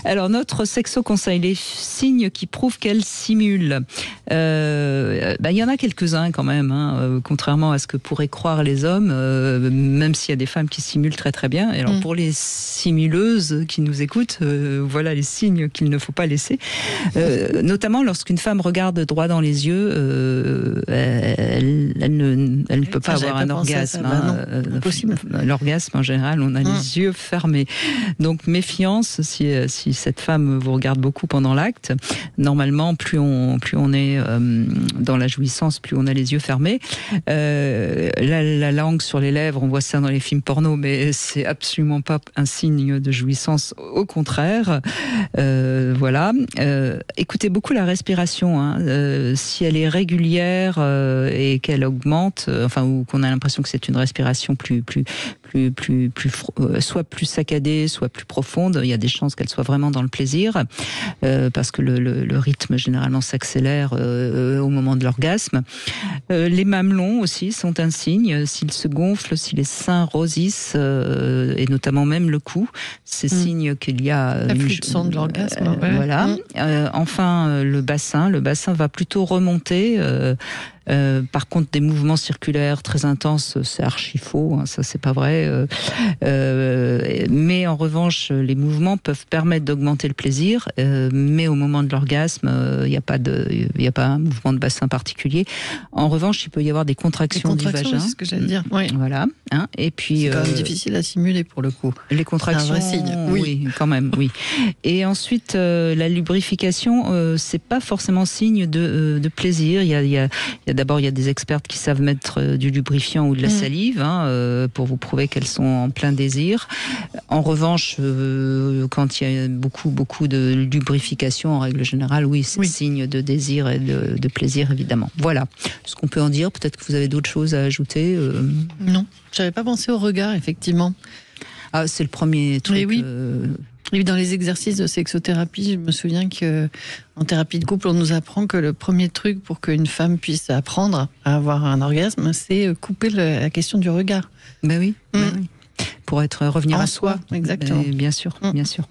Alors, notre sexo conseille les signes qui prouvent qu'elle simule. Il y en a quelques-uns quand même, hein, contrairement à ce que pourraient croire les hommes, même s'il y a des femmes qui simulent très très bien. Et alors, pour les simuleuses qui nous écoutent, voilà les signes qu'il ne faut pas laisser. Notamment lorsqu'une femme regarde droit dans les yeux, elle ne peut pas avoir un orgasme. Impossible. L'orgasme, en général, on a les yeux fermés. Donc, méfiance, si cette femme vous regarde beaucoup pendant l'acte, normalement, plus on est dans la jouissance, plus on a les yeux fermés. La langue sur les lèvres, on voit ça dans les films porno, mais c'est absolument pas un signe de jouissance, au contraire. Voilà. Écoutez beaucoup la respiration, hein. Si elle est régulière et qu'elle augmente, ou qu'on a l'impression que c'est une respiration soit plus saccadée, soit plus profonde, il y a des chances qu'elle soit vraiment dans le plaisir, parce que le rythme généralement s'accélère au moment de l'orgasme. Les mamelons aussi sont un signe. S'ils se gonflent, si les seins rosissent, et notamment même le cou, c'est signe qu'il y a la flux de sang de l'orgasme. Voilà. Enfin, le bassin va plutôt remonter. Par contre, des mouvements circulaires très intenses, c'est archi faux, hein, ça c'est pas vrai. Mais en revanche, les mouvements peuvent permettre d'augmenter le plaisir, mais au moment de l'orgasme, il n'y a pas un mouvement de bassin particulier. En revanche, il peut y avoir des contractions du vagin. C'est ce que j'allais dire. Oui. Voilà. Hein, et puis c'est quand même difficile à simuler pour le coup. Les contractions, c'est un vrai signe. Oui, quand même, oui. Et ensuite, la lubrification, c'est pas forcément signe de plaisir. D'abord, il y a des expertes qui savent mettre du lubrifiant ou de la salive, hein, pour vous prouver qu'elles sont en plein désir. En revanche, quand il y a beaucoup de lubrification, en règle générale, oui, c'est signe de désir et de plaisir, évidemment. Voilà ce qu'on peut en dire. Peut-être que vous avez d'autres choses à ajouter. Non, j'avais pas pensé au regard, effectivement. Ah, c'est le premier truc. Oui. Et dans les exercices de sexothérapie, je me souviens qu'en thérapie de couple, on nous apprend que le premier truc pour qu'une femme puisse apprendre à avoir un orgasme, c'est couper la question du regard. Ben oui. Pour revenir à soi. Exactement. Bien sûr, bien sûr.